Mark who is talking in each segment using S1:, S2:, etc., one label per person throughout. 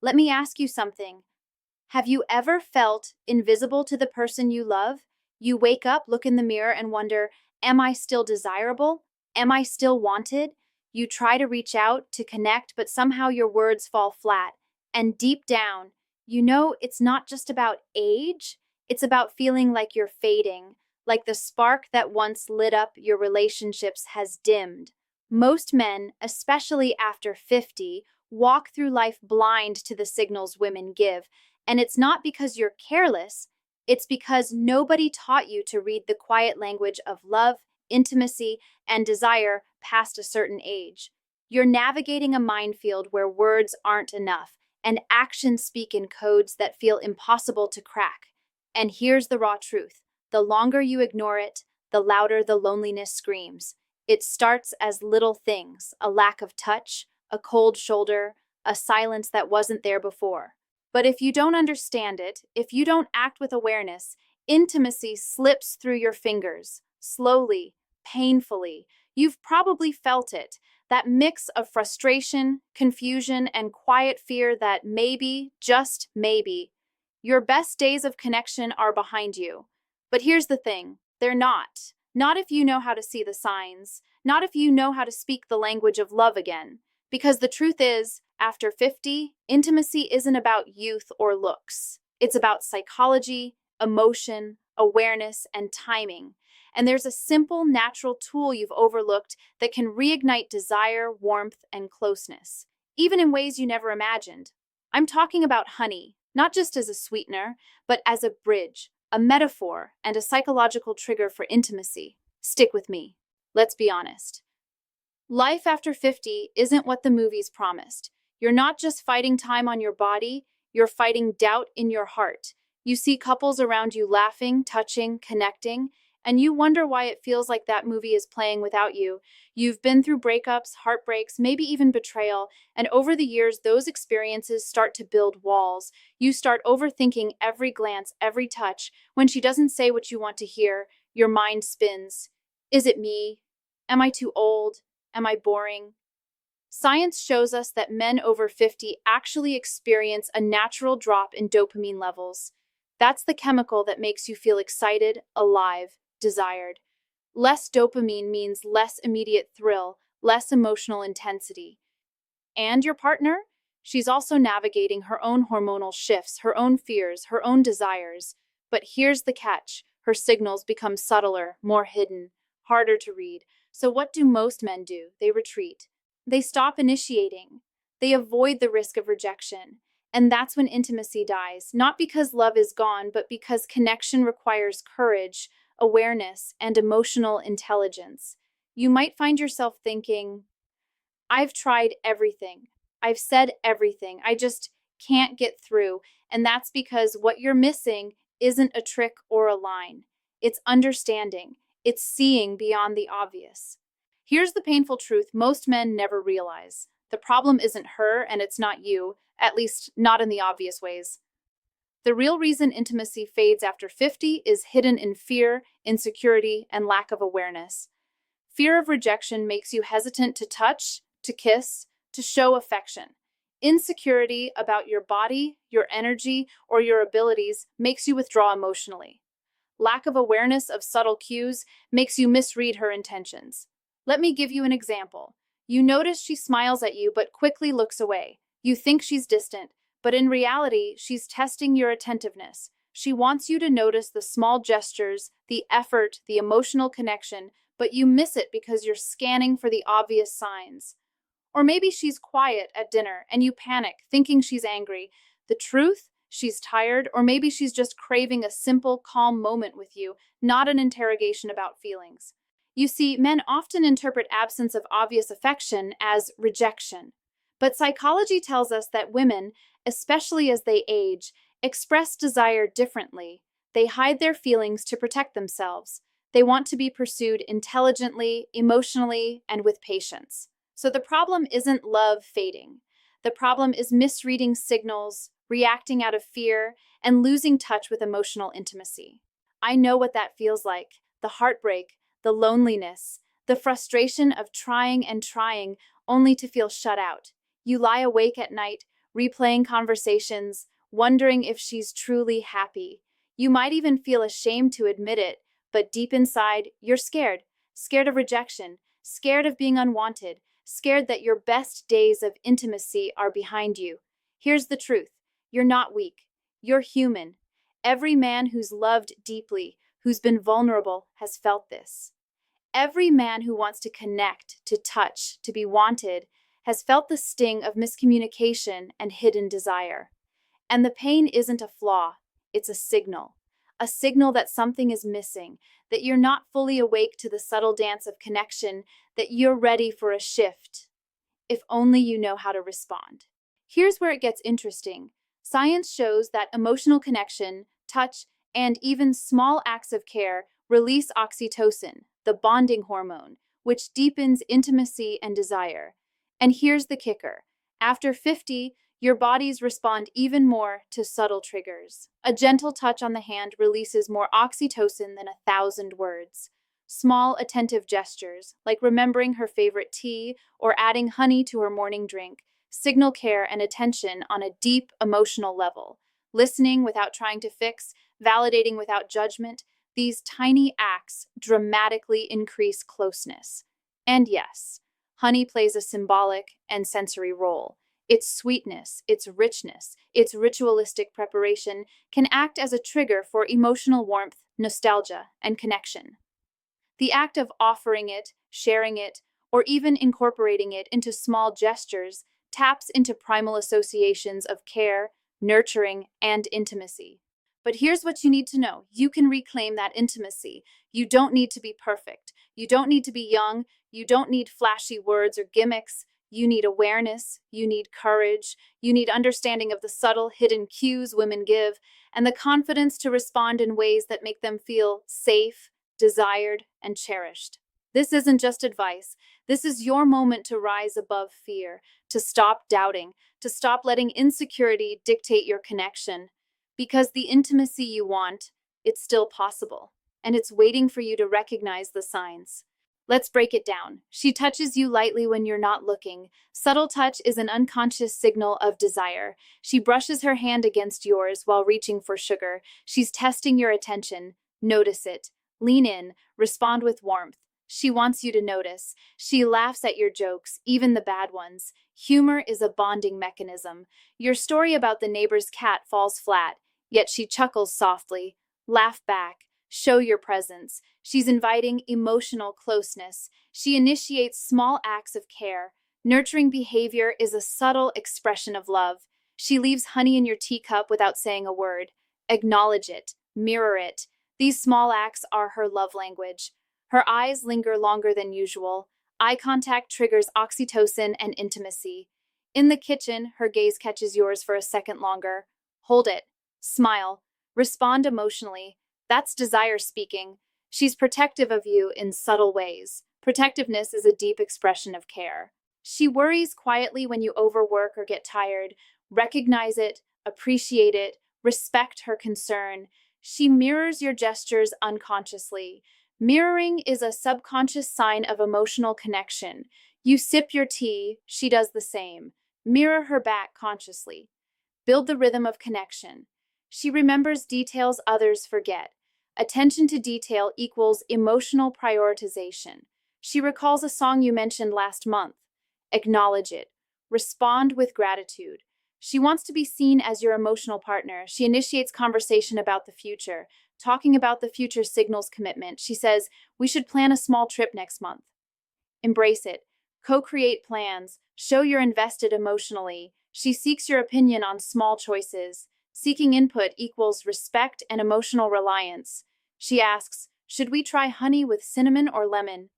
S1: Let me ask you something. Have you ever felt invisible to the person you love? You wake up, look in the mirror, and wonder, am I still desirable? Am I still wanted? You try to reach out, to connect, but somehow your words fall flat. And deep down, you know it's not just about age, it's about feeling like you're fading, like the spark that once lit up your relationships has dimmed. Most men, especially after 50, walk through life blind to the signals women give. And it's not because you're careless, it's because nobody taught you to read the quiet language of love, intimacy, and desire past a certain age. You're navigating a minefield where words aren't enough, and actions speak in codes that feel impossible to crack. And here's the raw truth. The longer you ignore it, the louder the loneliness screams. It starts as little things, a lack of touch, a cold shoulder, a silence that wasn't there before. But if you don't understand it, if you don't act with awareness, intimacy slips through your fingers, slowly, painfully. You've probably felt it, that mix of frustration, confusion, and quiet fear that maybe, just maybe, your best days of connection are behind you. But here's the thing, they're not. Not if you know how to see the signs, not if you know how to speak the language of love again. Because the truth is, after 50, intimacy isn't about youth or looks. It's about psychology, emotion, awareness, and timing. And there's a simple, natural tool you've overlooked that can reignite desire, warmth, and closeness, even in ways you never imagined. I'm talking about honey, not just as a sweetener, but as a bridge, a metaphor, and a psychological trigger for intimacy. Stick with me. Let's be honest. Life after 50 isn't what the movies promised. You're not just fighting time on your body, you're fighting doubt in your heart. You see couples around you laughing, touching, connecting, and you wonder why it feels like that movie is playing without you. You've been through breakups, heartbreaks, maybe even betrayal, and over the years, those experiences start to build walls. You start overthinking every glance, every touch. When she doesn't say what you want to hear, your mind spins. Is it me? Am I too old? Am I boring? Science shows us that men over 50 actually experience a natural drop in dopamine levels. That's the chemical that makes you feel excited, alive, desired. Less dopamine means less immediate thrill, less emotional intensity. And your partner? She's also navigating her own hormonal shifts, her own fears, her own desires. But here's the catch. Her signals become subtler, more hidden, harder to read. So what do most men do? They retreat. They stop initiating. They avoid the risk of rejection. And that's when intimacy dies, not because love is gone, but because connection requires courage, awareness, and emotional intelligence. You might find yourself thinking, I've tried everything. I've said everything. I just can't get through. And that's because what you're missing isn't a trick or a line. It's understanding. It's seeing beyond the obvious. Here's the painful truth most men never realize. The problem isn't her and it's not you, at least not in the obvious ways. The real reason intimacy fades after 50 is hidden in fear, insecurity, and lack of awareness. Fear of rejection makes you hesitant to touch, to kiss, to show affection. Insecurity about your body, your energy, or your abilities makes you withdraw emotionally. Lack of awareness of subtle cues makes you misread her intentions. Let me give you an example. You notice she smiles at you but quickly looks away. You think she's distant, but in reality, she's testing your attentiveness. She wants you to notice the small gestures, the effort, the emotional connection, but you miss it because you're scanning for the obvious signs. Or maybe she's quiet at dinner and you panic, thinking she's angry. The truth? She's tired, or maybe she's just craving a simple, calm moment with you, not an interrogation about feelings. You see, men often interpret absence of obvious affection as rejection. But psychology tells us that women, especially as they age, express desire differently. They hide their feelings to protect themselves. They want to be pursued intelligently, emotionally, and with patience. So the problem isn't love fading. The problem is misreading signals, reacting out of fear, and losing touch with emotional intimacy. I know what that feels like. The heartbreak, the loneliness, the frustration of trying and trying only to feel shut out. You lie awake at night, replaying conversations, wondering if she's truly happy. You might even feel ashamed to admit it, but deep inside, you're scared. Scared of rejection, scared of being unwanted, scared that your best days of intimacy are behind you. Here's the truth. You're not weak. You're human. Every man who's loved deeply, who's been vulnerable, has felt this. Every man who wants to connect, to touch, to be wanted, has felt the sting of miscommunication and hidden desire. And the pain isn't a flaw, it's a signal. A signal that something is missing, that you're not fully awake to the subtle dance of connection, that you're ready for a shift. If only you know how to respond. Here's where it gets interesting. Science shows that emotional connection, touch, and even small acts of care release oxytocin, the bonding hormone, which deepens intimacy and desire. And here's the kicker. After 50, your bodies respond even more to subtle triggers. A gentle touch on the hand releases more oxytocin than 1,000 words. Small, attentive gestures, like remembering her favorite tea or adding honey to her morning drink, signal care and attention on a deep emotional level. Listening without trying to fix, validating without judgment, these tiny acts dramatically increase closeness. And yes, honey plays a symbolic and sensory role. Its sweetness, its richness, its ritualistic preparation can act as a trigger for emotional warmth, nostalgia, and connection. The act of offering it, sharing it, or even incorporating it into small gestures taps into primal associations of care, nurturing, and intimacy. But here's what you need to know. You can reclaim that intimacy. You don't need to be perfect. You don't need to be young. You don't need flashy words or gimmicks. You need awareness. You need courage. You need understanding of the subtle, hidden cues women give, and the confidence to respond in ways that make them feel safe, desired, and cherished. This isn't just advice. This is your moment to rise above fear, to stop doubting, to stop letting insecurity dictate your connection. Because the intimacy you want, it's still possible, and it's waiting for you to recognize the signs. Let's break it down. She touches you lightly when you're not looking. Subtle touch is an unconscious signal of desire. She brushes her hand against yours while reaching for sugar. She's testing your attention. Notice it. Lean in. Respond with warmth. She wants you to notice. She laughs at your jokes, even the bad ones. Humor is a bonding mechanism. Your story about the neighbor's cat falls flat, yet she chuckles softly. Laugh back. Show your presence. She's inviting emotional closeness. She initiates small acts of care. Nurturing behavior is a subtle expression of love. She leaves honey in your teacup without saying a word. Acknowledge it. Mirror it. These small acts are her love language. Her eyes linger longer than usual. Eye contact triggers oxytocin and intimacy. In the kitchen, her gaze catches yours for a second longer. Hold it. Smile. Respond emotionally. That's desire speaking. She's protective of you in subtle ways. Protectiveness is a deep expression of care. She worries quietly when you overwork or get tired. Recognize it, appreciate it, respect her concern. She mirrors your gestures unconsciously. Mirroring is a subconscious sign of emotional connection. You sip your tea, she does the same. Mirror her back consciously. Build the rhythm of connection. She remembers details others forget. Attention to detail equals emotional prioritization. She recalls a song you mentioned last month. Acknowledge it. Respond with gratitude. She wants to be seen as your emotional partner. She initiates conversation about the future. Talking about the future signals commitment. She says, we should plan a small trip next month. Embrace it. Co-create plans. Show you're invested emotionally. She seeks your opinion on small choices. Seeking input equals respect and emotional reliance. She asks, should we try honey with cinnamon or lemon?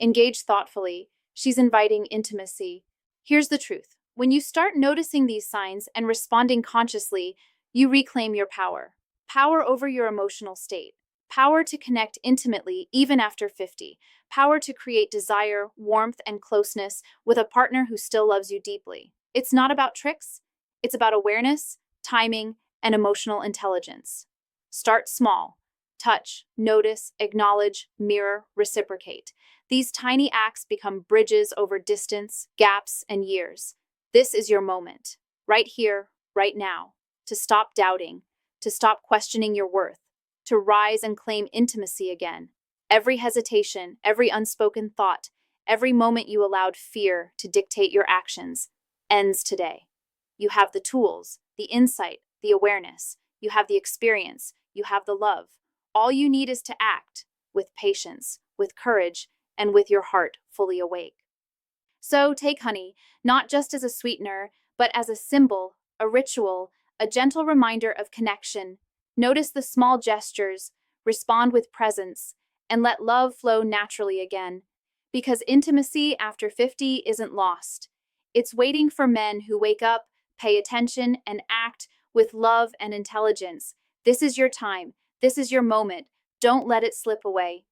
S1: Engage thoughtfully. She's inviting intimacy. Here's the truth. When you start noticing these signs and responding consciously, you reclaim your power. Power over your emotional state. Power to connect intimately even after 50. Power to create desire, warmth, and closeness with a partner who still loves you deeply. It's not about tricks. It's about awareness, timing, and emotional intelligence. Start small. Touch, notice, acknowledge, mirror, reciprocate. These tiny acts become bridges over distance, gaps, and years. This is your moment. right here, right now, to stop doubting, to stop questioning your worth, to rise and claim intimacy again. Every hesitation, every unspoken thought, every moment you allowed fear to dictate your actions ends today. You have the tools, the insight, the awareness. You have the experience. You have the love. All you need is to act with patience, with courage, and with your heart fully awake. So take honey, not just as a sweetener, but as a symbol, a ritual, a gentle reminder of connection. Notice the small gestures, respond with presence, and let love flow naturally again. Because intimacy after 50 isn't lost. It's waiting for men who wake up, pay attention, and act with love and intelligence. This is your time. This is your moment. Don't let it slip away.